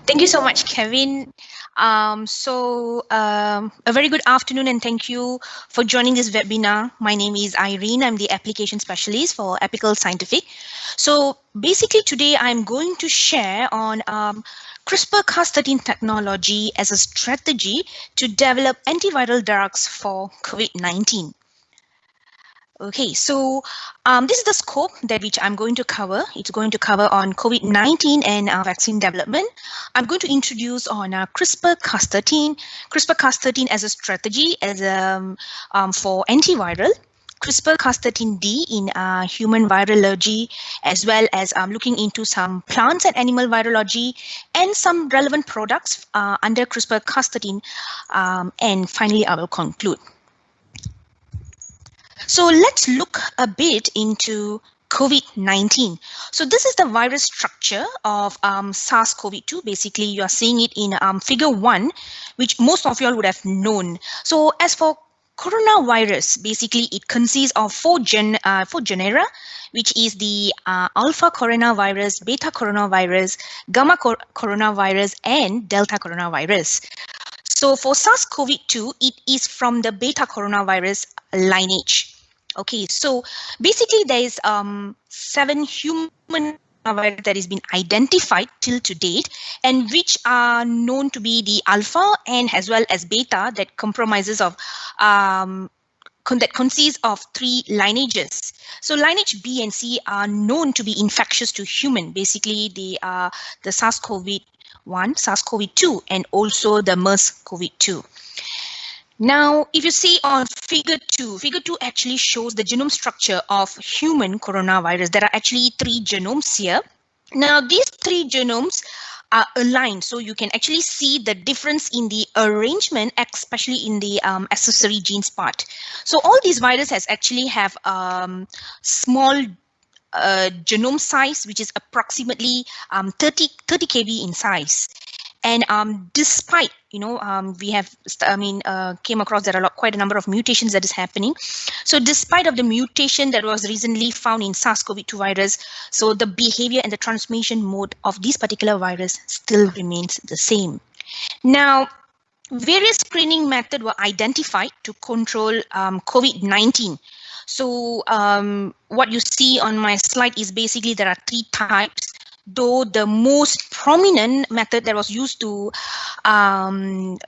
Thank you so much, Kevin. A very good afternoon and thank you for joining this webinar. My name is Irene. I'm the application specialist for Apical Scientific. So basically today I'm going to share on CRISPR Cas13 technology as a strategy to develop antiviral drugs for COVID-19. Okay, so this is the scope that which I'm going to cover. It's going to cover on COVID-19 and vaccine development. I'm going to introduce on CRISPR Cas13, CRISPR Cas13 as a strategy as for antiviral, CRISPR Cas13d in human virology, as well as looking into some plants and animal virology and some relevant products under CRISPR Cas13. And finally, I will conclude. So let's look a bit into COVID-19. So this is the virus structure of SARS-CoV-2. Basically, you are seeing it in figure 1, which most of you all would have known. So as for coronavirus, basically it consists of four genera, which is the alpha coronavirus, beta coronavirus, gamma coronavirus, and delta coronavirus. So for SARS-CoV-2, it is from the beta coronavirus lineage. Okay, so basically there is 7 human coronavirus that has been identified till to date, and which are known to be the alpha and as well as beta that compromises of that consists of 3 lineages. So lineage B and C are known to be infectious to human. Basically, they are the SARS-CoV-1, SARS-CoV-2, and also the MERS-CoV-2. Now, if you see on figure 2 actually shows the genome structure of human coronavirus. There are actually 3 genomes here. Now, these 3 genomes are aligned, so you can actually see the difference in the arrangement, especially in the accessory genes part. So all these viruses actually have small genome size, which is approximately 30 kb in size. And despite, we have, came across there are quite a number of mutations that is happening. So despite of the mutation that was recently found in SARS-CoV-2 virus, so the behavior and the transmission mode of this particular virus still remains the same. Now, various screening methods were identified to control COVID-19. So what you see on my slide is basically there are 3 types, though the most prominent method that was used to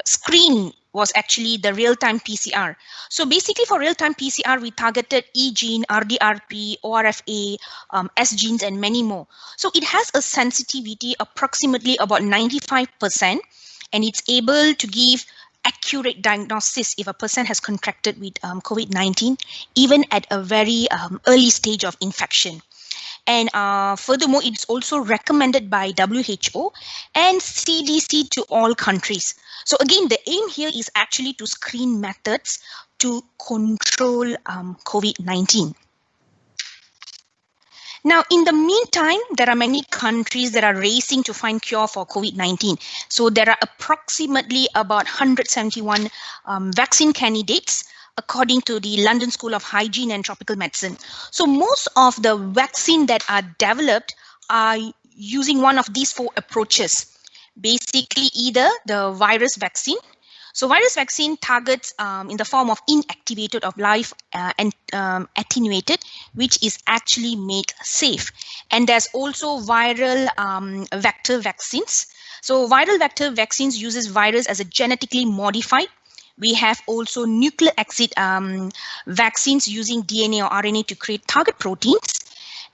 screen was actually the real-time PCR. So basically for real-time PCR, we targeted E gene, RDRP, ORFA, S genes, and many more. So it has a sensitivity approximately about 95%, and it's able to give accurate diagnosis if a person has contracted with COVID-19, even at a very early stage of infection. And furthermore, it's also recommended by WHO and CDC to all countries. So again, the aim here is actually to screen methods to control COVID-19. Now, in the meantime, there are many countries that are racing to find cure for COVID-19. So there are approximately about 171 vaccine candidates, according to the London School of Hygiene and Tropical Medicine. So most of the vaccine that are developed are using one of these 4 approaches. Basically, either the virus vaccine. So virus vaccine targets in the form of inactivated of live and attenuated, which is actually made safe. And there's also viral vector vaccines. So viral vector vaccines uses virus as a genetically modified. We have also nucleic acid vaccines using DNA or RNA to create target proteins,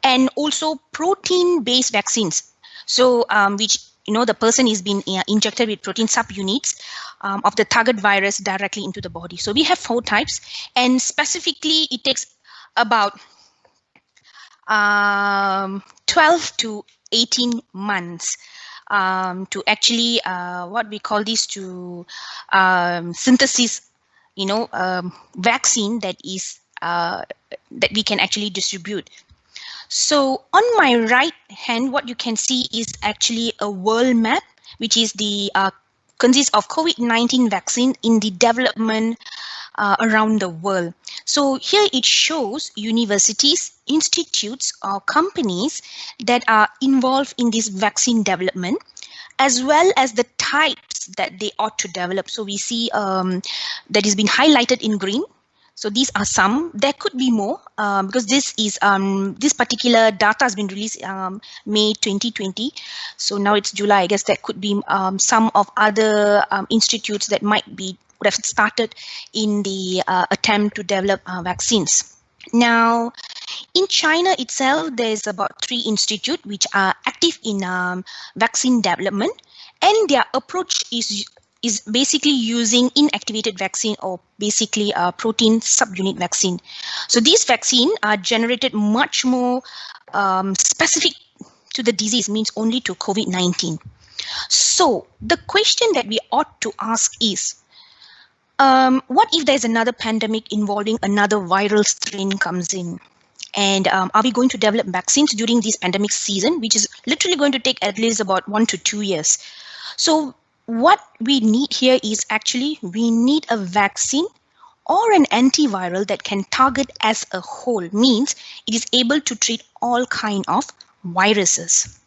and also protein-based vaccines. So which the person is being injected with protein subunits of the target virus directly into the body. So we have 4 types, and specifically it takes about 12 to 18 months to actually what we call this to synthesis, vaccine that is that we can actually distribute. So on my right hand, what you can see is actually a world map, which is the consists of COVID-19 vaccine in the development around the world. So here it shows universities, institutes, or companies that are involved in this vaccine development. as well as the types that they ought to develop. So we see that is been highlighted in green. So these are some. There could be more because this particular data has been released May 2020. So now it's July. I guess there could be some of other institutes that would have started in the attempt to develop vaccines. Now, in China itself, there's about 3 institutes which are active in vaccine development, and their approach is basically using inactivated vaccine, or basically a protein subunit vaccine. So these vaccines are generated much more specific to the disease, means only to COVID-19. So the question that we ought to ask is, what if there's another pandemic involving another viral strain comes in? And are we going to develop vaccines during this pandemic season, which is literally going to take at least about 1 to 2 years? So what we need here is actually we need a vaccine or an antiviral that can target as a whole, means it is able to treat all kind of viruses.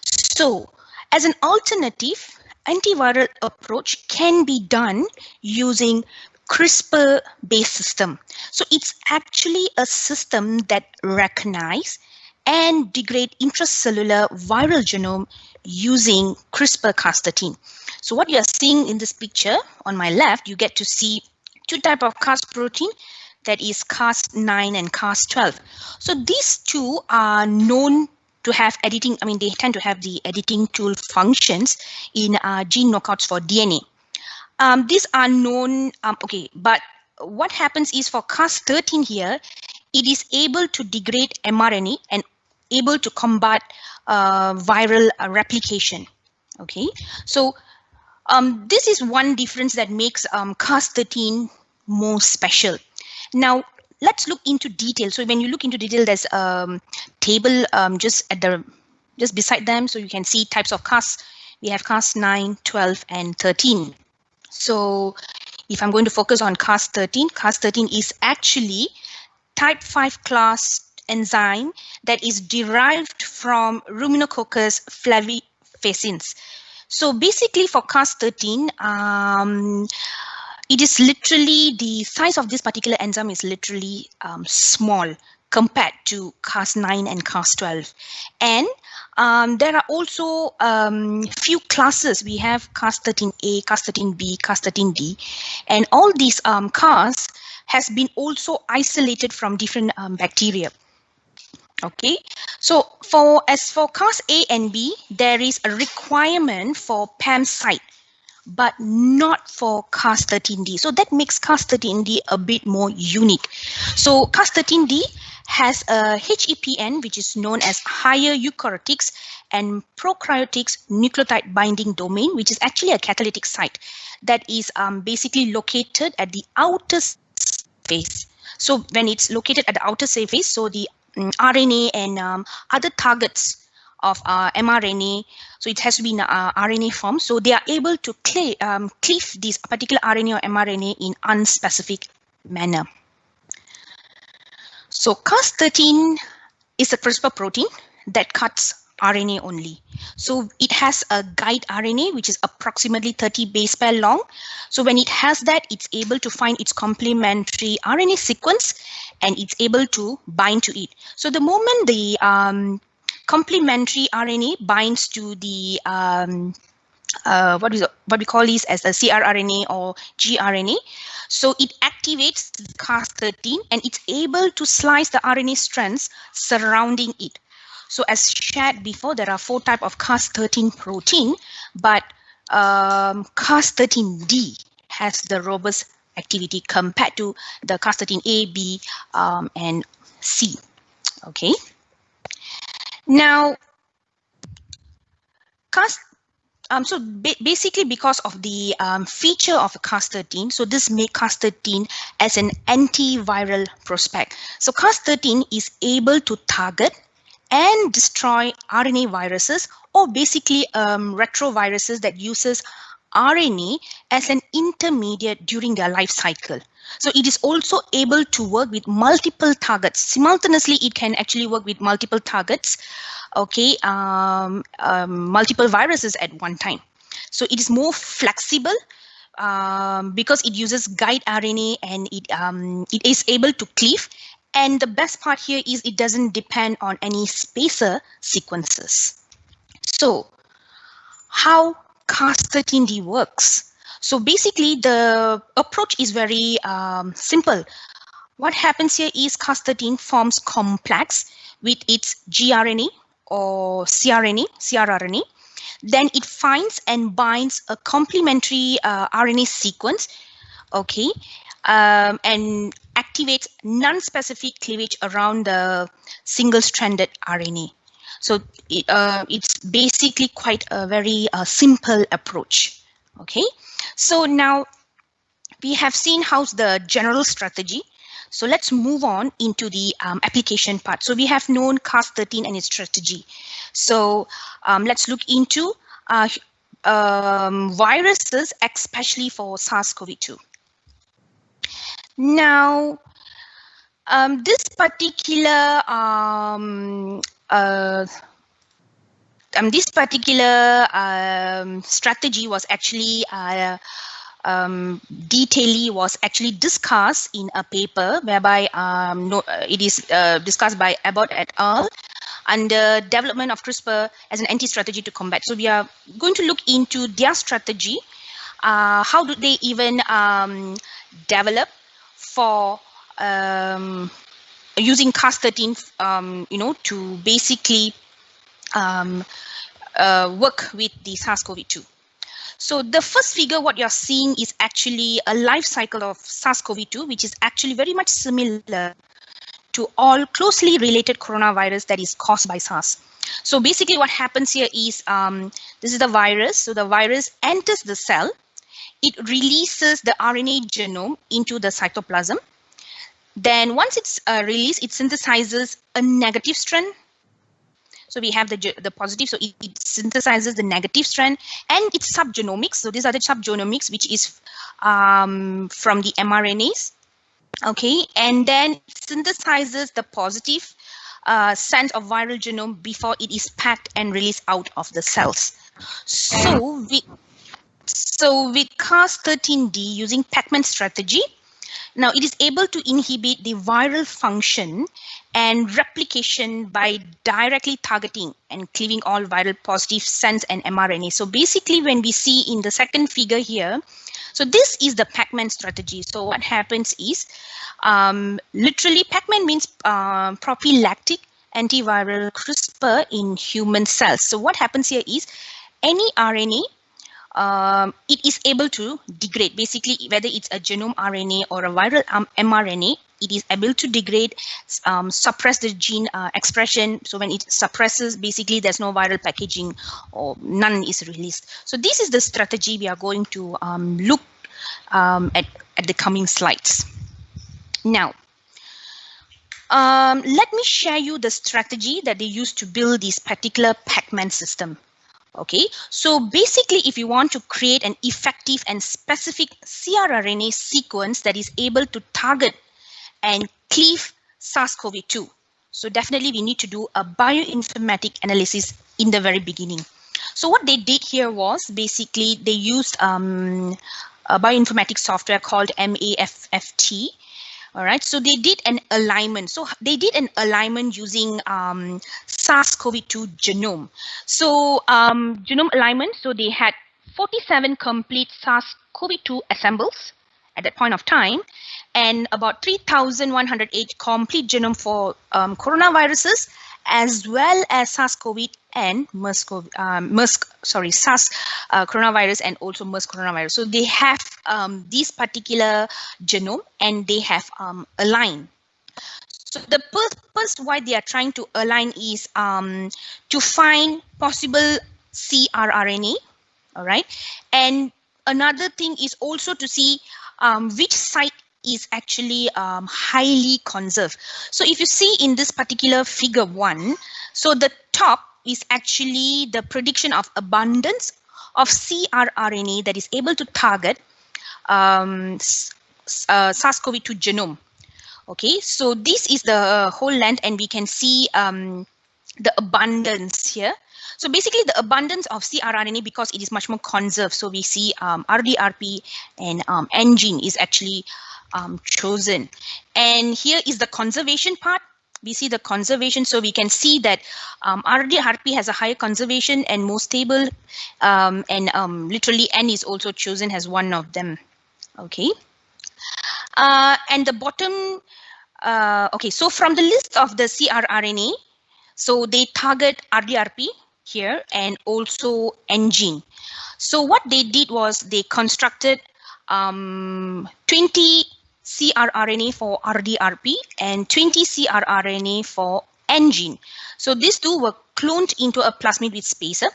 So as an alternative, antiviral approach can be done using CRISPR-based system. So it's actually a system that recognizes and degrade intracellular viral genome using CRISPR Cas13. So what you are seeing in this picture on my left, you get to see 2 types of Cas protein, that is Cas9 and Cas12. So these 2 are known to have editing, they tend to have the editing tool functions in gene knockouts for DNA. These are known, but what happens is for Cas13 here, it is able to degrade mRNA and able to combat viral replication. Okay, so this is one difference that makes Cas13 more special. Now let's look into detail. So when you look into detail, there's a table just beside them, so you can see types of Cas. We have Cas9, 12, and 13. So if I'm going to focus on Cas13, Cas13 is actually type 5 class enzyme that is derived from Ruminococcus flavifaciens. So basically for Cas13, it is literally, the size of this particular enzyme is literally small compared to Cas9 and Cas12. And there are also few classes. We have Cas13a, Cas13b, Cas13d, and all these Cas has been also isolated from different bacteria. Okay, so as for Cas A and B, there is a requirement for PAM site, but not for Cas13d. So that makes Cas13d a bit more unique. So Cas13d has a HEPN, which is known as higher eukaryotics and prokaryotics nucleotide binding domain, which is actually a catalytic site that is basically located at the outer surface. So when it's located at the outer surface, so the RNA and other targets of mRNA, so it has to be in RNA form, so they are able to cleave this particular RNA or mRNA in unspecific manner. So Cas13 is a CRISPR protein that cuts RNA only. So it has a guide RNA, which is approximately 30 base pair long. So when it has that, it's able to find its complementary RNA sequence and it's able to bind to it. So the moment the complementary RNA binds to the what we call this as a cRNA or gRNA, so it activates Cas13 and it's able to slice the RNA strands surrounding it. So as shared before, there are 4 types of Cas13 protein, but Cas13d has the robust activity compared to the Cas13a, b, and c. Okay. Now, basically because of the feature of Cas13, so this makes Cas13 as an antiviral prospect. So Cas13 is able to target and destroy RNA viruses, or basically retroviruses that uses RNA as an intermediate during their life cycle. So it is also able to work with multiple targets. Simultaneously, it can actually work with multiple targets, okay, multiple viruses at one time. So it is more flexible because it uses guide RNA and it is able to cleave. And the best part here is it doesn't depend on any spacer sequences. So how Cas13d works. So basically the approach is very simple. What happens here is Cas13 forms complex with its gRNA or crRNA. Then it finds and binds a complementary RNA sequence, okay, and activates non-specific cleavage around the single-stranded RNA. So it's basically quite a very simple approach, okay. So now we have seen how's the general strategy. So let's move on into the application part. So we have known Cas13 and its strategy. So let's look into viruses, especially for SARS-CoV-2. Now, this particular strategy was actually detailedly was actually discussed in a paper whereby it is discussed by Abbott et al. Under development of CRISPR as an anti-strategy to combat. So we are going to look into their strategy. How do they even develop for using Cas13, to basically work with the SARS-CoV-2. So the first figure, what you're seeing is actually a life cycle of SARS-CoV-2, which is actually very much similar to all closely related coronavirus that is caused by SARS. So basically what happens here is, this is the virus. So the virus enters the cell. It releases the RNA genome into the cytoplasm. Then once it's released, it synthesizes a negative strand. So we have the positive, so it synthesizes the negative strand and its subgenomics. So these are the subgenomics, which is from the mRNAs. Okay, and then it synthesizes the positive sense of viral genome before it is packed and released out of the cells. So with Cas13d using Pac-Man strategy, now it is able to inhibit the viral function and replication by directly targeting and cleaving all viral positive sense and mRNA. So basically when we see in the second figure here, so this is the Pac-Man strategy. So what happens is, literally Pac-Man means prophylactic antiviral CRISPR in human cells. So what happens here is any RNA, it is able to degrade, basically whether it's a genome RNA or a viral mRNA, it is able to degrade, suppress the gene expression. So when it suppresses, basically there's no viral packaging or none is released. So this is the strategy we are going to look at the coming slides. Now, let me share you the strategy that they use to build this particular Pac-Man system. Okay, so basically if you want to create an effective and specific crRNA sequence that is able to target and cleave SARS-CoV-2, so definitely we need to do a bioinformatic analysis in the very beginning. So what they did here was basically they used a bioinformatics software called MAFFT. All right, so they did an alignment. So they did an alignment using SARS-CoV-2 genome. So genome alignment, so they had 47 complete SARS-CoV-2 assembles at that point of time, and about 3,108 complete genome for coronaviruses, as well as SARS-CoV and SARS coronavirus and also MERS coronavirus. So they have this particular genome and they have aligned. So the purpose why they are trying to align is to find possible crRNA, all right? And another thing is also to see which site is actually highly conserved. So if you see in this particular figure 1, so the top is actually the prediction of abundance of CRRNA that is able to target SARS-CoV-2 genome. Okay, so this is the whole length, and we can see the abundance here. So basically the abundance of CRRNA, because it is much more conserved, so we see RDRP and engine is actually chosen. And here is the conservation part. We see the conservation, so we can see that RDRP has a higher conservation and more stable, and literally N is also chosen as one of them. Okay, and the bottom, okay, so from the list of the CRRNA, so they target RDRP here and also engine. So what they did was they constructed 20 CRRNA for RDRP and 20 CRRNA for engine. So these two were cloned into a plasmid with spacer,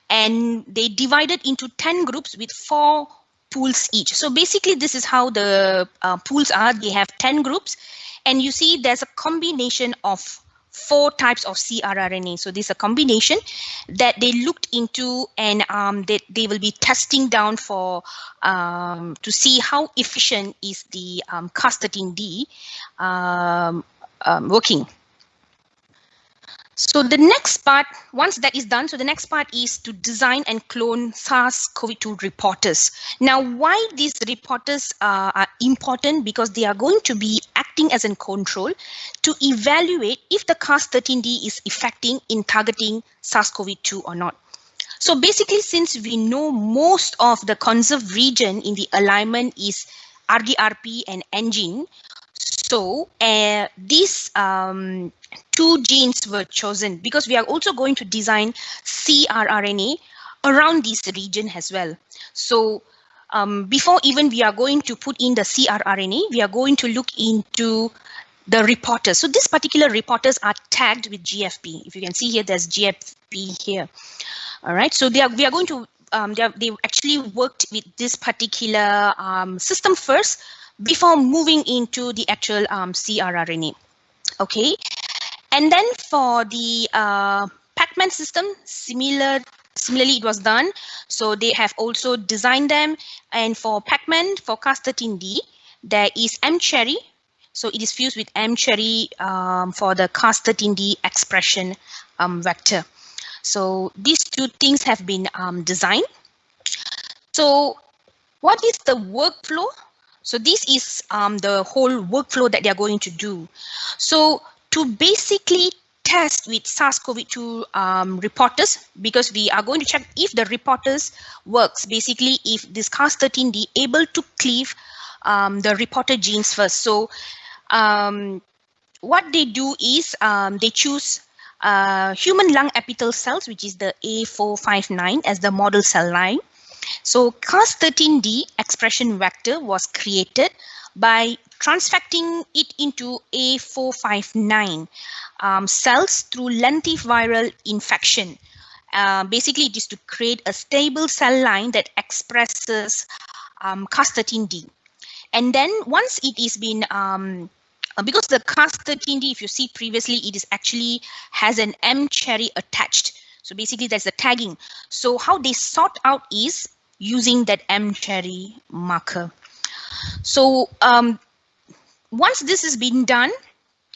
and they divided into 10 groups with 4 pools each. So basically this is how the pools are. They have 10 groups, and you see there's a combination of 4 types of CRRNA. So this is a combination that they looked into, and they will be testing down for to see how efficient is the Cas13d working. So the next part, once that is done, so the next part is to design and clone SARS-CoV-2 reporters. Now, why these reporters are important? Because they are going to be acting as a control to evaluate if the Cas13d is effective in targeting SARS-CoV-2 or not. So basically, since we know most of the conserved region in the alignment is RDRP and engine, so these 2 genes were chosen because we are also going to design CRRNA around this region as well. So before even we are going to put in the CRRNA, we are going to look into the reporters. So these particular reporters are tagged with GFP. If you can see here, there's GFP here. All right, so we are going to, they actually worked with this particular system first before moving into the actual CRRNA. Okay, and then for the fragment system, similarly it was done. So they have also designed them, and for fragment, for Cas13d, there is mCherry. So it is fused with mCherry for the Cas13d expression vector. So these 2 things have been designed. So what is the workflow? So this is the whole workflow that they are going to do. So to basically test with SARS-CoV-2 reporters, because we are going to check if the reporters works, basically if this Cas13d able to cleave the reporter genes first. So what they do is they choose human lung epithelial cells, which is the A459 as the model cell line. So Cas13d expression vector was created by transfecting it into A459 cells through lentiviral infection. Basically, it is to create a stable cell line that expresses Cas13d. And then once it is been, because the Cas13d, if you see previously, it is actually has an mCherry attached. So basically that's the tagging. So how they sort out is using that mCherry marker. So once this has been done,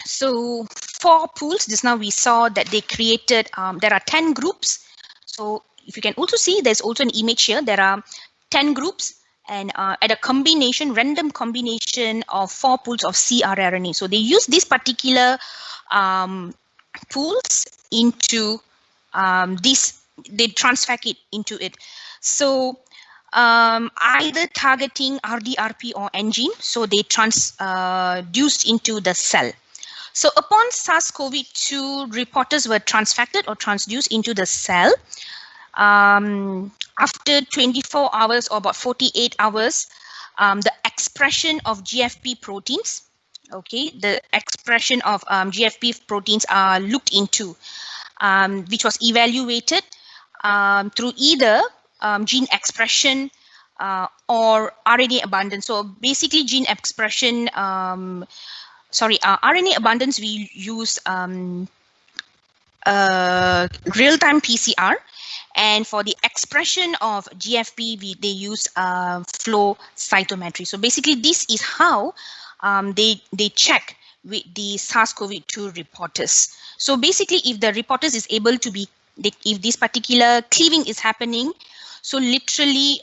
so 4 pools, just now we saw that they created, there are 10 groups. So if you can also see, there's also an image here, there are 10 groups, and at a combination, random combination of 4 pools of CRRNA. So they use this particular pools into they transfect it into it. So either targeting RDRP or engine, so they transduced into the cell. So upon SARS-CoV-2 reporters were transfected or transduced into the cell, after 24 hours or about 48 hours, the expression of GFP proteins, okay, the expression of GFP proteins are looked into, which was evaluated through either gene expression or RNA abundance. So basically gene expression, RNA abundance, we use real-time PCR, And for the expression of GFP, they use flow cytometry. So basically, this is how they check with the SARS-CoV-2 reporters. So basically, if the reporters is able to be, if this particular cleaving is happening, so literally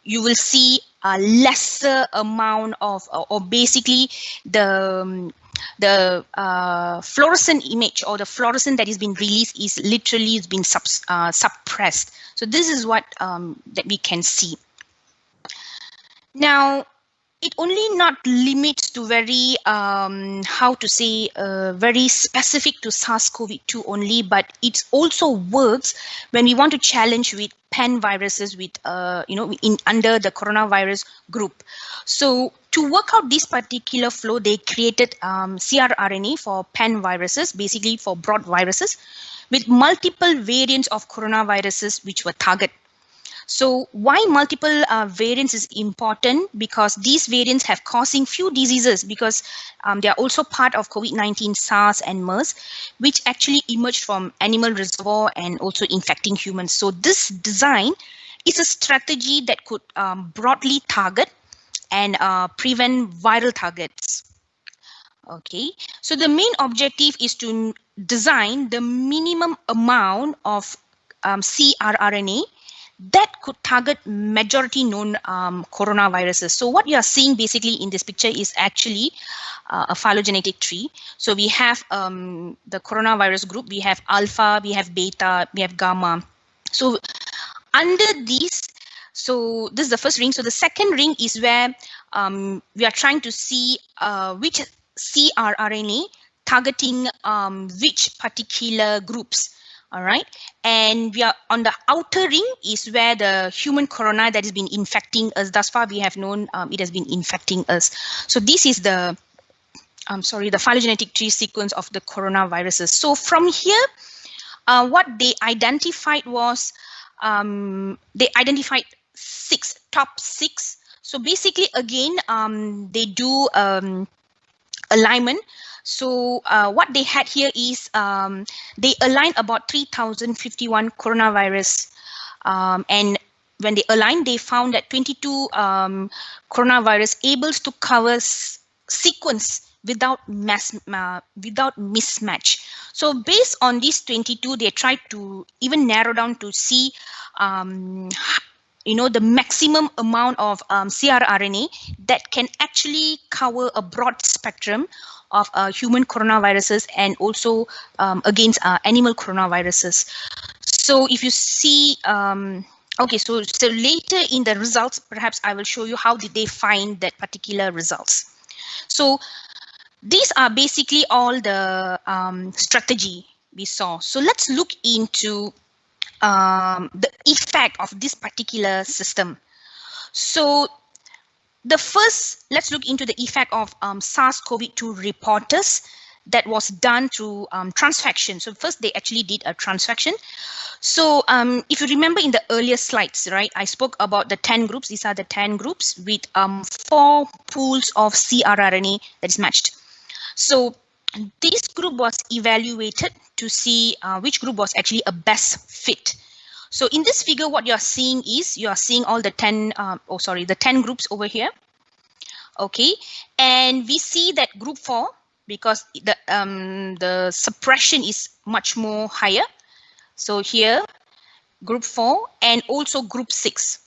you will see a lesser amount of, or basically the fluorescent image or the fluorescent that is being released is literally been suppressed. So this is what that we can see. Now, it only not limits to very, how to say, very specific to SARS-CoV-2 only, but it also works when we want to challenge with pan viruses with, under the coronavirus group. So to work out this particular flow, they created CRRNA for pan viruses, basically for broad viruses, with multiple variants of coronaviruses which were targeted. So why multiple variants is important? Because these variants have causing few diseases, because they are also part of COVID-19, SARS and MERS, which actually emerged from animal reservoir and also infecting humans. So this design is a strategy that could broadly target and prevent viral targets. Okay, so the main objective is to design the minimum amount of CRRNA that could target majority known coronaviruses. So what you are seeing basically in this picture is actually a phylogenetic tree. So we have the coronavirus group, we have alpha, we have beta, we have gamma. So under these, so this is the first ring. So the second ring is where we are trying to see which CRRNA targeting which particular groups. All right, and we are on the outer ring is where the human corona that has been infecting us. Thus far, we have known it has been infecting us. So this is the, the phylogenetic tree sequence of the coronaviruses. So from here, what they identified was they identified top six. So basically, again, they do alignment. So what they had here is they aligned about 3,051 coronavirus, and when they aligned, they found that 22 coronavirus able to cover sequence without mismatch. So based on these 22, they tried to even narrow down to see the maximum amount of CRRNA that can actually cover a broad spectrum of human coronaviruses and also against animal coronaviruses. So if you see, okay, so later in the results, perhaps I will show you how did they find that particular results. So these are basically all the strategy we saw. So let's look into the effect of this particular system. So the first, let's look into the effect of SARS-CoV-2 reporters that was done through transfection. So first they actually did a transfection. So if you remember in the earlier slides, right, I spoke about the 10 groups. These are the 10 groups with 4 pools of CRRNA that is matched. So this group was evaluated to see which group was actually a best fit. So in this figure, what you're seeing is you are seeing all the 10 groups over here. Okay, and we see that group 4, because the suppression is much more higher. So here, group 4 and also group 6.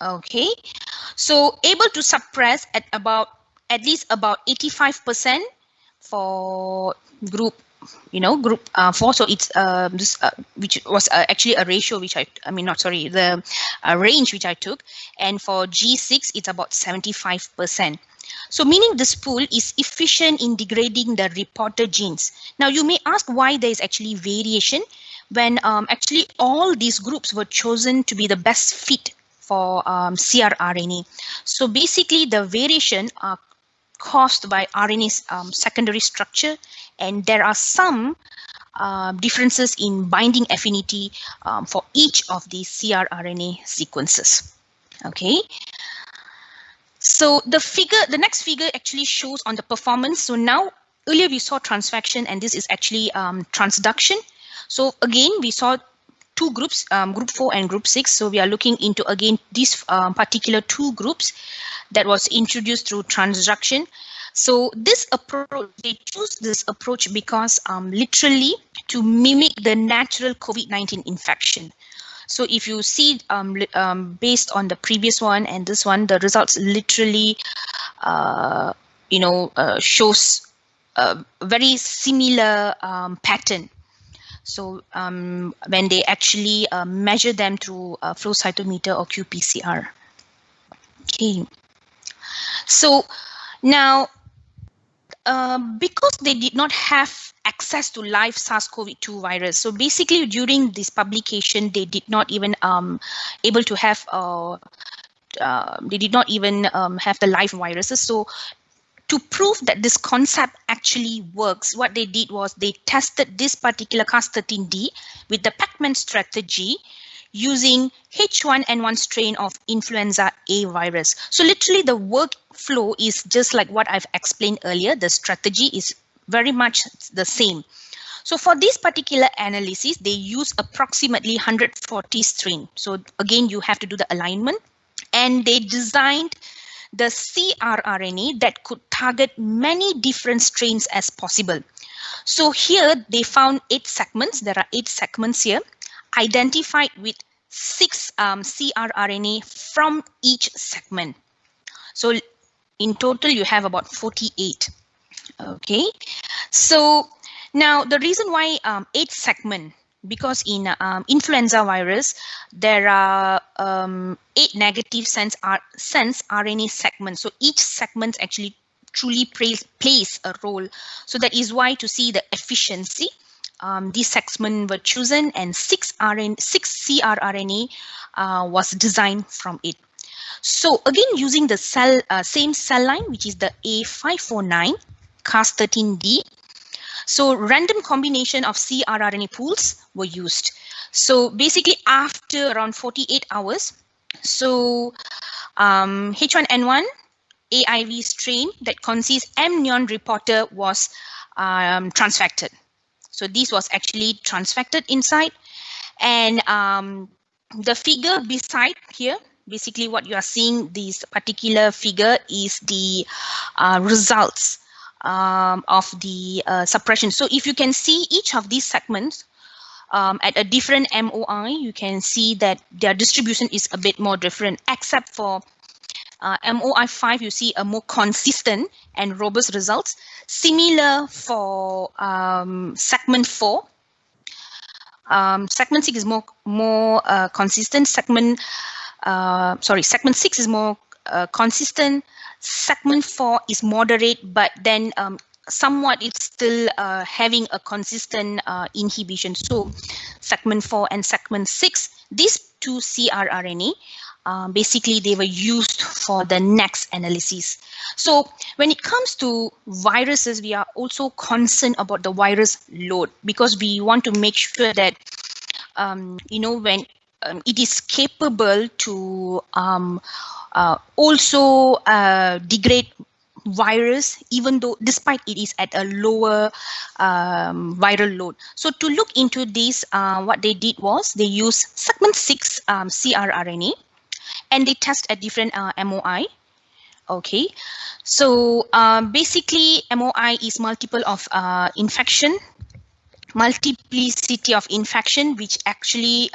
Okay, so able to suppress at least about 85% for group 4. So it's which was actually a ratio which the range which I took, and for G6 it's about 75%. So meaning this pool is efficient in degrading the reporter genes. Now you may ask why there is actually variation when actually all these groups were chosen to be the best fit for CRRNA. So basically the variation are caused by RNA's secondary structure, and there are some differences in binding affinity for each of these CRRNA sequences. Okay. So the next figure actually shows on the performance. So now earlier we saw transfection, and this is actually transduction. So again, we saw two groups, group 4 and group 6. So we are looking into again these particular two groups that was introduced through transduction. So this approach, they choose this approach because literally to mimic the natural COVID-19 infection. So if you see based on the previous one and this one, the results literally, shows a very similar pattern. So when they actually measure them through flow cytometer or QPCR. Okay. So now, because they did not have access to live SARS-CoV-2 virus, so basically during this publication, they did not even able to have they did not even have the live viruses. So to prove that this concept actually works, what they did was they tested this particular Cas13d with the fragment strategy using H1N1 strain of influenza A virus. So literally the workflow is just like what I've explained earlier. The strategy is very much the same. So for this particular analysis, they use approximately 140 strain. So again, you have to do the alignment, and they designed the cRNA that could target many different strains as possible. So here they found 8 segments. There are 8 segments here, identified with 6 cRNA from each segment. So in total, you have about 48. Okay, so now the reason why 8 segment, because in influenza virus, there are 8 negative sense RNA segments. So each segment actually truly plays a role. So that is why to see the efficiency, these segments were chosen, and 6 cRNA was designed from it. So again, using the same cell line, which is the A549 Cas13d. So random combination of cRNA pools were used. So basically after around 48 hours, so H1N1 AIV strain that consists M neon reporter was transfected. So this was actually transfected inside, and the figure beside here, basically what you are seeing, this particular figure is the results of the suppression. So if you can see each of these segments at a different MOI, you can see that their distribution is a bit more different, except for MOI 5, you see a more consistent and robust results. Similar for segment 4. Segment 6 is more consistent. Segment 6 is more consistent. Segment 4 is moderate, but then somewhat it's still having a consistent inhibition. So segment 4 and segment 6, these two cRNA, basically they were used for the next analysis. So when it comes to viruses, we are also concerned about the virus load, because we want to make sure that when it is capable to also degrade virus, even though despite it is at a lower viral load. So to look into this, what they did was they used segment 6 cRNA, and they test at different MOI. Okay, so basically MOI is multiple of infection, multiplicity of infection, which actually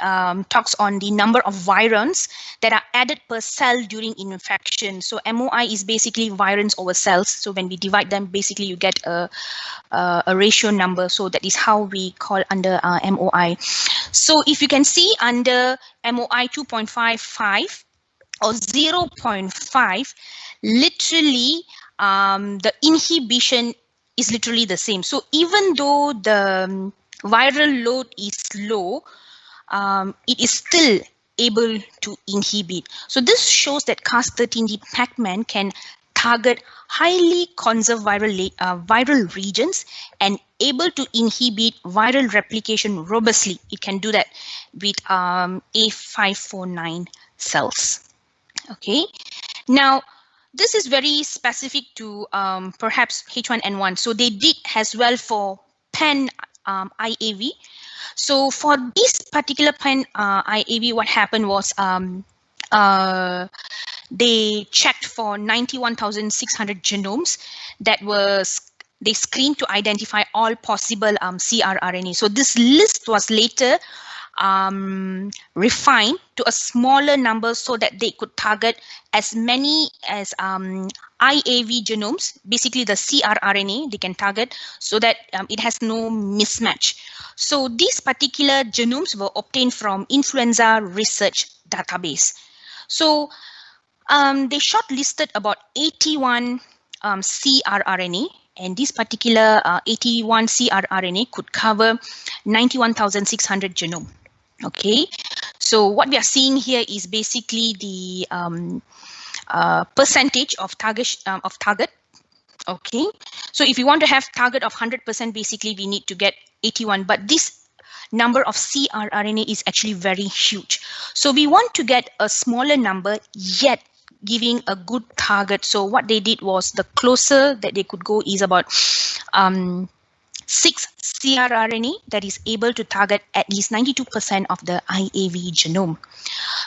talks on the number of virions that are added per cell during infection. So MOI is basically virions over cells. So when we divide them, basically you get a ratio number. So that is how we call under MOI. So if you can see under MOI 2.55 or 0.5, literally the inhibition is literally the same. So even though the viral load is low, it is still able to inhibit. So this shows that Cas13d fragment can target highly conserved viral regions and able to inhibit viral replication robustly. It can do that with A549 cells. Okay, now this is very specific to perhaps H1N1. So they did as well for pan IAV. So for this particular pen IAV, what happened was uh, they checked for 91,600 genomes that was they screened to identify all possible CRRNA. So this list was later refined to a smaller number so that they could target as many as IAV genomes, basically the CRRNA they can target, so that it has no mismatch. So these particular genomes were obtained from influenza research database. So they shortlisted about 81 CRRNA, and this particular 81 CRRNA could cover 91,600 genome. Okay, so what we are seeing here is basically the percentage of target. Okay, so if you want to have target of 100%, basically we need to get 81, but this number of CRRNA is actually very huge. So we want to get a smaller number yet giving a good target. So what they did was the closer that they could go is about 6 CRRNA that is able to target at least 92% of the IAV genome.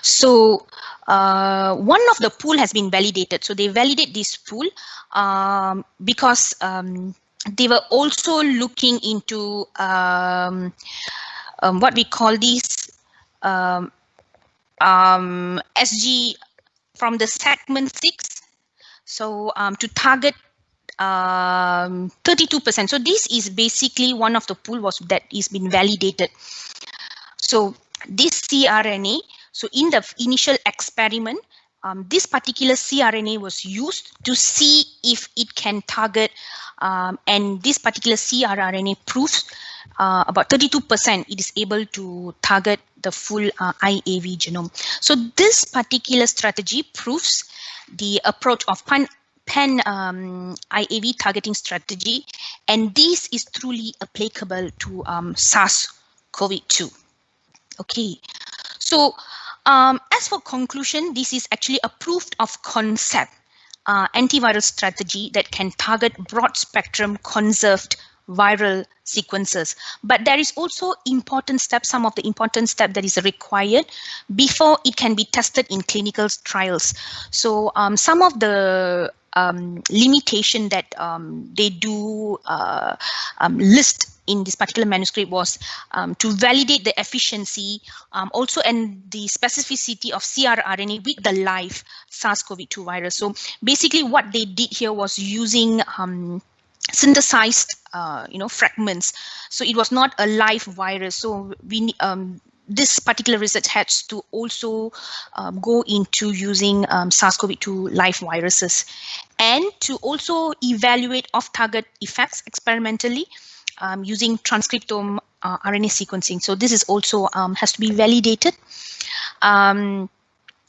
So one of the pool has been validated. So they validate this pool because they were also looking into what we call these SG from the segment 6. So to target 32%. So this is basically one of the pool was that is been validated. So this CRNA, so in the initial experiment, this particular CRNA was used to see if it can target, and this particular CRRNA proves about 32% it is able to target the full IAV genome. So this particular strategy proves the approach of pan IAV targeting strategy, and this is truly applicable to SARS-CoV-2. Okay, so as for conclusion, this is actually a proof of concept antiviral strategy that can target broad spectrum conserved viral sequences. But there is also important steps, some of the important steps that is required before it can be tested in clinical trials. So some of the limitation that they do list in this particular manuscript was to validate the efficiency, also and the specificity of CRRNA with the live SARS-CoV-2 virus. So basically what they did here was using synthesized fragments. So it was not a live virus. So we this particular research has to also go into using SARS-CoV-2 live viruses, and to also evaluate off-target effects experimentally using transcriptome RNA sequencing. So this is also has to be validated.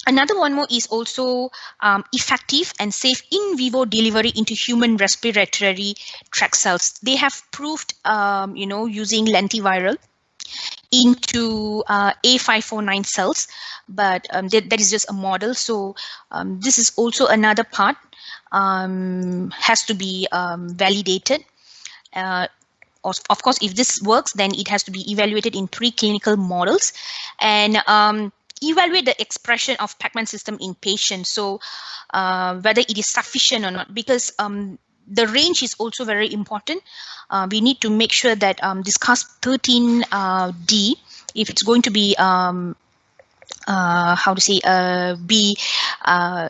Another one more is also effective and safe in vivo delivery into human respiratory tract cells. They have proved, using lentiviral into A549 cells, but that is just a model. So this is also another part has to be validated. Of course, if this works, then it has to be evaluated in preclinical models and evaluate the expression of Pac-Man system in patients. So whether it is sufficient or not, because the range is also very important. We need to make sure that this Cas13d, if it's going to be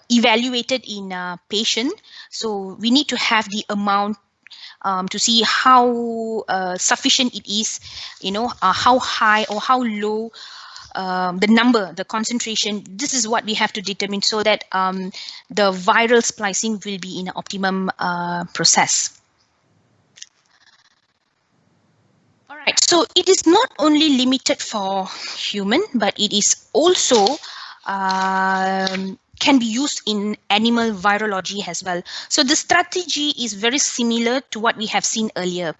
evaluated in patient, so we need to have the amount to see how sufficient it is, how high or how low the number, the concentration. This is what we have to determine so that the viral splicing will be in an optimum process. All right, so it is not only limited for human, but it is also can be used in animal virology as well. So the strategy is very similar to what we have seen earlier.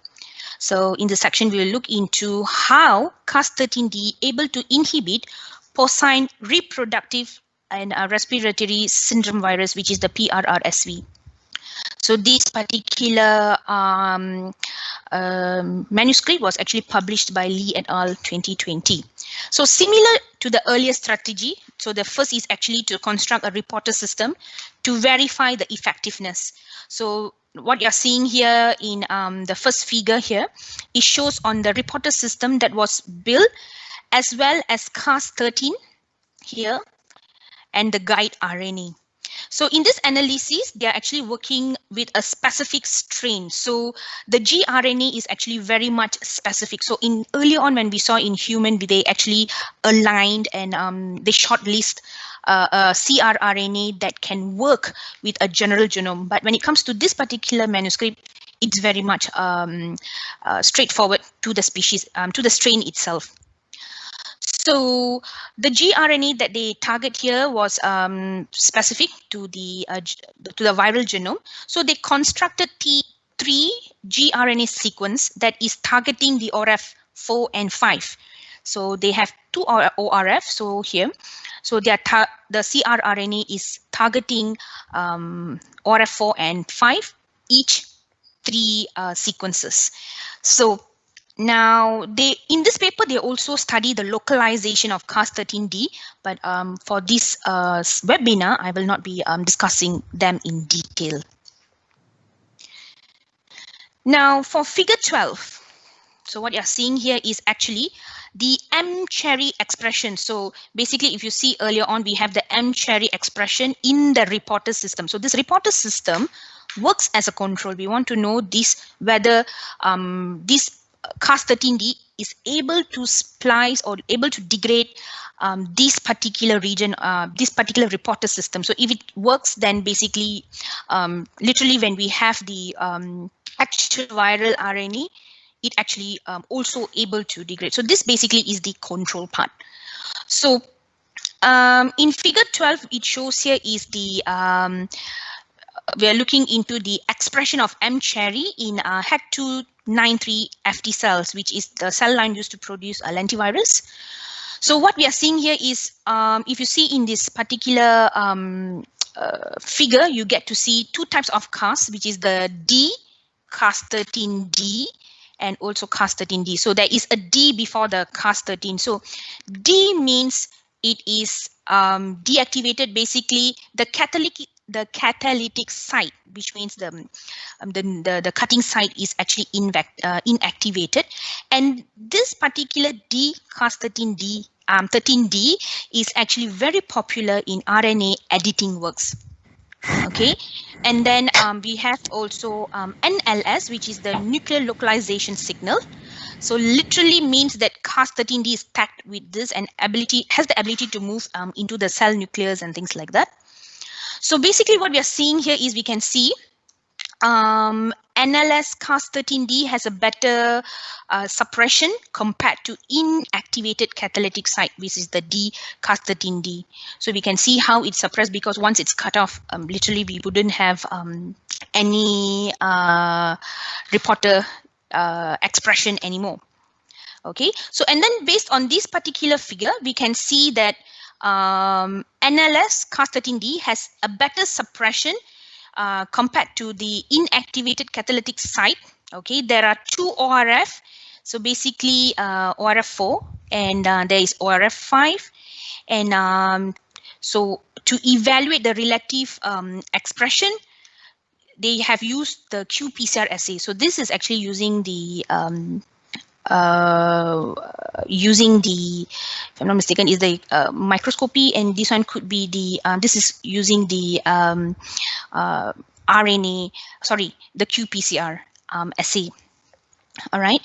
So in this section, we will look into how Cas13d able to inhibit porcine reproductive and respiratory syndrome virus, which is the PRRSV. So this particular manuscript was actually published by Lee et al. 2020. So similar to the earlier strategy, so the first is actually to construct a reporter system to verify the effectiveness. So what you're seeing here in the first figure here, it shows on the reporter system that was built, as well as Cas13 here and the guide RNA. So in this analysis, they are actually working with a specific strain. So the gRNA is actually very much specific. So in earlier on when we saw in human, they actually aligned and they shortlist a CRRNA that can work with a general genome. But when it comes to this particular manuscript, it's very much straightforward to the species, to the strain itself. So the gRNA that they target here was specific to the viral genome. So they constructed T3 gRNA sequence that is targeting the ORF4 and 5. So they have two ORF. So here, so the CRRNA is targeting ORF4 and 5, each 3 sequences. So now, in this paper, they also study the localization of Cas13d, but for this webinar, I will not be discussing them in detail. Now, for figure 12, so what you're seeing here is actually the M-cherry expression. So basically, if you see earlier on, we have the M-cherry expression in the reporter system. So this reporter system works as a control. We want to know whether this Cas13d is able to splice or able to degrade this particular region, this particular reporter system. So if it works, then basically, literally when we have the actual viral RNA, it actually also able to degrade. So this basically is the control part. So in figure 12, it shows here is the we are looking into the expression of M-cherry in HEC293 FT cells, which is the cell line used to produce a lentivirus. So what we are seeing here is, if you see in this particular figure, you get to see 2 types of Cas, which is the D, Cas13d, and also Cas13d. So there is a D before the Cas13. So D means it is deactivated. Basically, the catalytic site, which means the cutting site is actually inactivated, and this particular D, Cas13d, 13d, is actually very popular in RNA editing works. Okay, and then we have also NLS, which is the nuclear localization signal. So literally means that Cas13d is tagged with this and has the ability to move into the cell nucleus and things like that. So basically what we are seeing here is we can see NLS Cas13d has a better suppression compared to inactivated catalytic site, which is the D, Cas13d. So we can see how it's suppressed, because once it's cut off, literally we wouldn't have any reporter expression anymore. Okay, so and then based on this particular figure, we can see that NLS Cas13d has a better suppression compared to the inactivated catalytic site. Okay, there are 2 ORF. So basically ORF4 and there is ORF5. And so to evaluate the relative expression, they have used the QPCR assay. So this is actually using the if I'm not mistaken, is the microscopy, and this one could be the this is using the RNA, sorry, the QPCR assay. All right,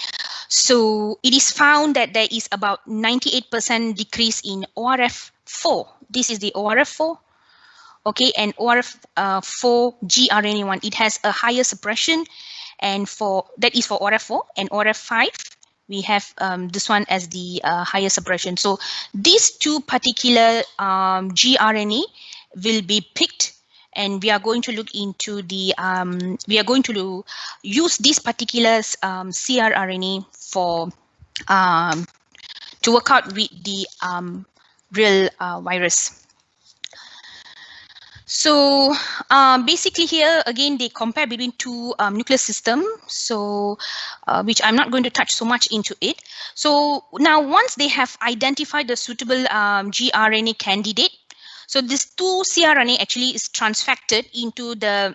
so it is found that there is about 98% decrease in ORF4. This is the ORF4. Okay, and ORF4 gRNA1, it has a higher suppression, and that is for ORF4, and ORF5 we have this one as the higher suppression. So these 2 particular gRNA will be picked, and we are going to look into the we are going to use this particular CRRNA for to work out with the real virus. So basically here again they compare between two nuclear systems, so which I'm not going to touch so much into it. So now once they have identified the suitable gRNA candidate, so this 2 cRNA actually is transfected into the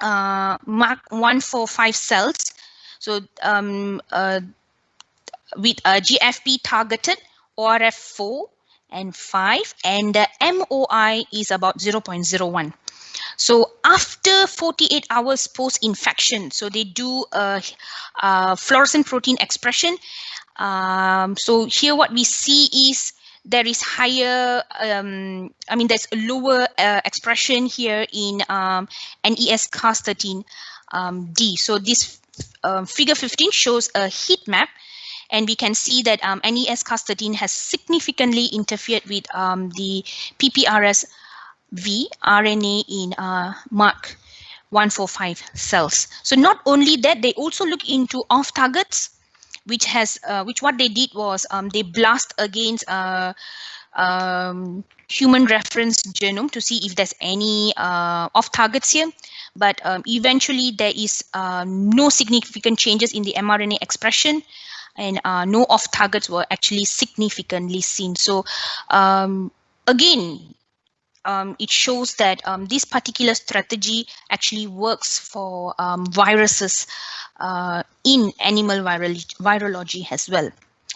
Mark 145 cells. So with GFP targeted ORF4 and 5, and the MOI is about 0.01. So after 48 hours post-infection, so they do fluorescent protein expression. So here what we see is there is higher, there's a lower expression here in NES Cas13d. So this figure 15 shows a heat map, and we can see that NES Cas13 has significantly interfered with the PPRS V RNA in Mark 145 cells. So not only that, they also look into off targets, which what they did was they blast against human reference genome to see if there's any off targets here. But eventually there is no significant changes in the mRNA expression, and no off targets were actually significantly seen. So again, it shows that this particular strategy actually works for viruses in animal virology as well.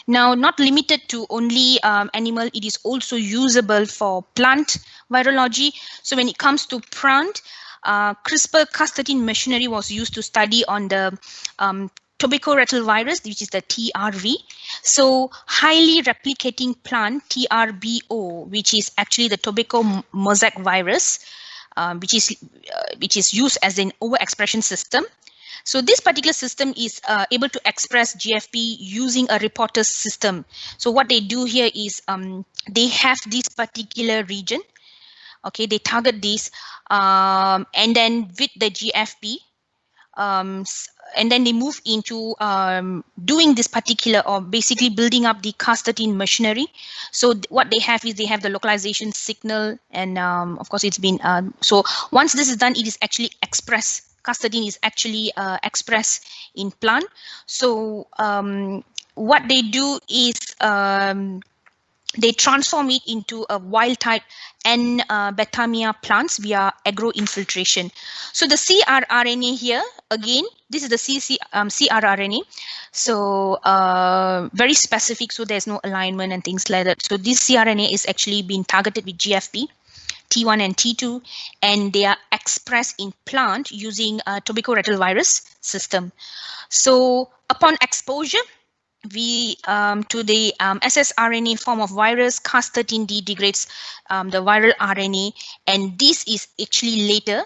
Now, not limited to only animal, it is also usable for plant virology. So when it comes to plant, CRISPR Cas13 machinery was used to study on the tobacco retrovirus, which is the TRV. So highly replicating plant TRBO, which is actually the tobacco mosaic virus, which is used as an overexpression system. So this particular system is able to express GFP using a reporter system. So what they do here is they have this particular region. Okay, they target this, and then with the GFP, and then they move into doing this particular, or basically building up the Cas13 machinery. So what they have is they have the localization signal, and of course it's been, so once this is done, it is actually expressed. Cas13 is actually expressed in plant. So what they do is they transform it into a wild type N-Betamia plants via agro-infiltration. So the CRRNA here, again, this is the CRRNA. So very specific, so there's no alignment and things like that. So this CRNA is actually being targeted with GFP, T1 and T2, and they are expressed in plant using a tobacco retrovirus system. So upon exposure, to the ssRNA form of virus, Cas13d degrades the viral RNA, and this is actually later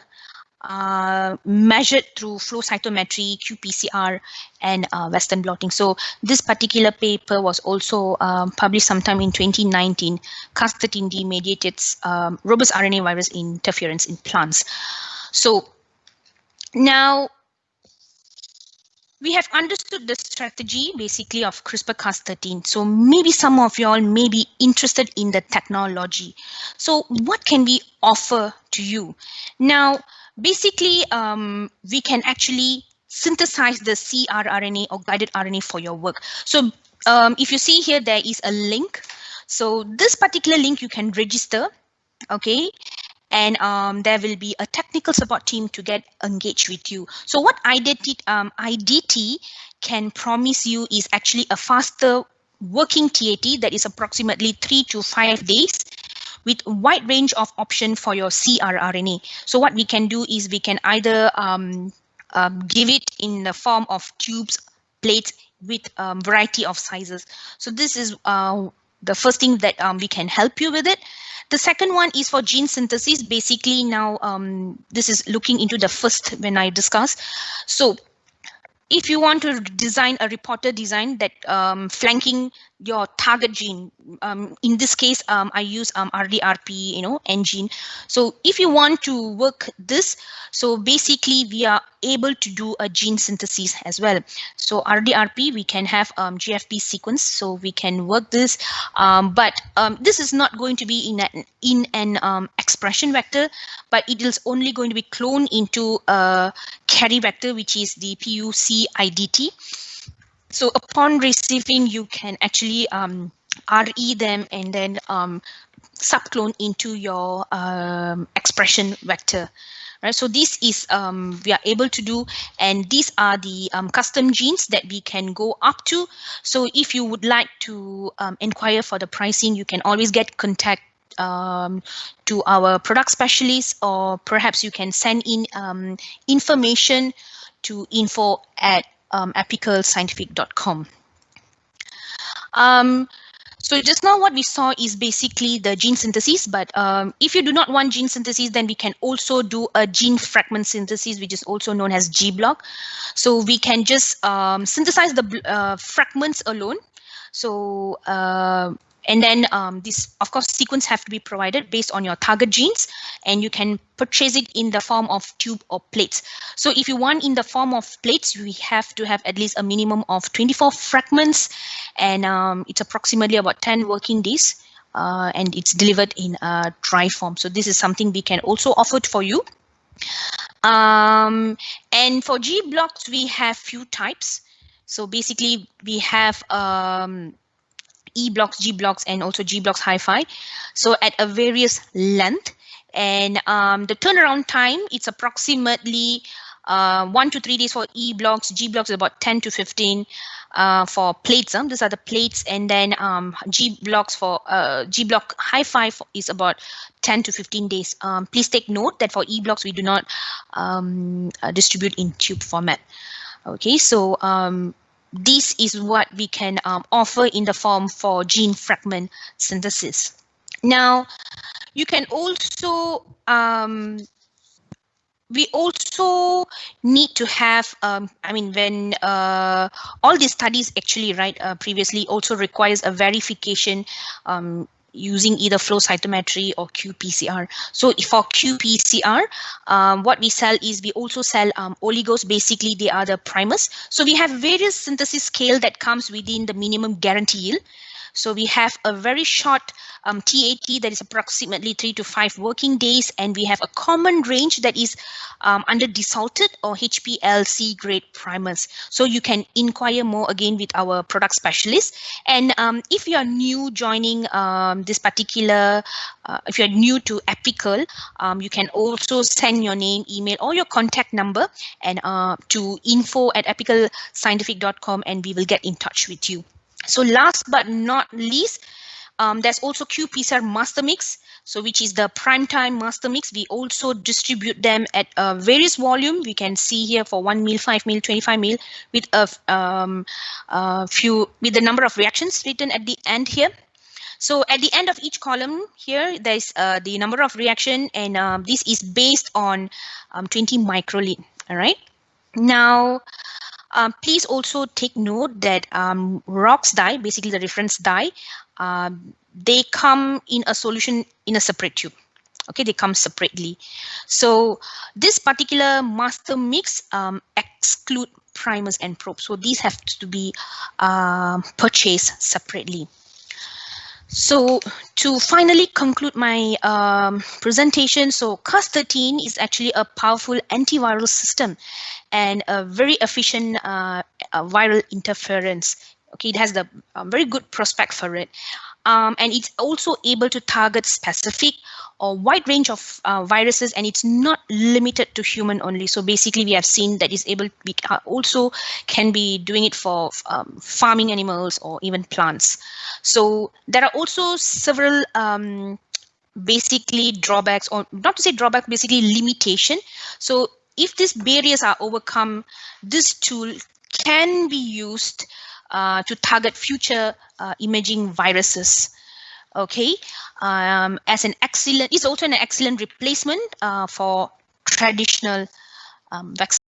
measured through flow cytometry, QPCR, and Western blotting. So this particular paper was also published sometime in 2019, Cas13d mediated robust RNA virus interference in plants. So now, we have understood the strategy basically of CRISPR Cas13. So maybe some of y'all may be interested in the technology. So what can we offer to you? Now, basically, we can actually synthesize the CRRNA or guided RNA for your work. So if you see here, there is a link. So this particular link you can register, okay? And there will be a technical support team to get engaged with you. So what IDT can promise you is actually a faster working TAT that is approximately 3 to 5 days with a wide range of options for your CRRNA. So what we can do is we can either give it in the form of tubes, plates with a variety of sizes. So this is the first thing that we can help you with it. The second one is for gene synthesis. Basically now, this is looking into the first when I discuss. So if you want to design a reporter design that flanking your target gene. In this case, I use RDRP, engine. So if you want to work this, so basically we are able to do a gene synthesis as well. So RDRP, we can have GFP sequence, so we can work this. But this is not going to be in an expression vector, but it is only going to be cloned into a carry vector, which is the PUCIDT. So upon receiving, you can actually RE them and then subclone into your expression vector. Right, so this is we are able to do, and these are the custom genes that we can go up to. So if you would like to inquire for the pricing, you can always get contact to our product specialist, or perhaps you can send in information to info@apicalscientific.com. So just now what we saw is basically the gene synthesis, but if you do not want gene synthesis, then we can also do a gene fragment synthesis, which is also known as G-block. So we can just synthesize the fragments alone. So and then this, of course, sequence have to be provided based on your target genes, and you can purchase it in the form of tube or plates. So if you want in the form of plates, we have to have at least a minimum of 24 fragments, and it's approximately about 10 working days, and it's delivered in a dry form. So this is something we can also offer for you. And for G blocks, we have few types. So basically, we have E blocks, G blocks, and also G blocks hi-fi. So at a various length, and the turnaround time, it's approximately 1 to 3 days for E blocks. G blocks is about 10 to 15 for plates. These are the plates, and then G blocks for G block hi-fi is about 10 to 15 days. Please take note that for E blocks we do not distribute in tube format. Okay, so this is what we can offer in the form for gene fragment synthesis. Now, you can also, we also need to have, I mean, when all these studies actually, right, previously also requires a verification using either flow cytometry or QPCR. So for QPCR, what we sell is we also sell oligos. Basically, they are the primers. So we have various synthesis scale that comes within the minimum guarantee yield. So we have a very short TAT that is approximately 3 to 5 working days, and we have a common range that is under desalted or HPLC grade primers. So you can inquire more again with our product specialist. And if you are new joining this particular, if you are new to Apical, you can also send your name, email, or your contact number and to info@apicalscientific.com, and we will get in touch with you. So last but not least, there's also QPCR Master Mix, so which is the prime time master mix. We also distribute them at various volume. We can see here for 1 mil, 5 mil, 25 mil with a few, with the number of reactions written at the end here. So at the end of each column here, there's the number of reaction, and this is based on 20 microliter. All right. Now, please also take note that ROX dye, basically the reference dye, they come in a solution in a separate tube. Okay, they come separately. So this particular master mix exclude primers and probes. So these have to be purchased separately. So to finally conclude my presentation, so Cas13 is actually a powerful antiviral system and a very efficient viral interference. Okay, it has the very good prospect for it. And it's also able to target specific or wide range of viruses, and it's not limited to human only. So basically, we have seen that is able, we also can be doing it for farming animals or even plants. So there are also several basically drawbacks, or not to say drawback, basically limitation. So if these barriers are overcome, this tool can be used to target future emerging viruses. Okay, as an excellent, it's also an excellent replacement for traditional vaccine.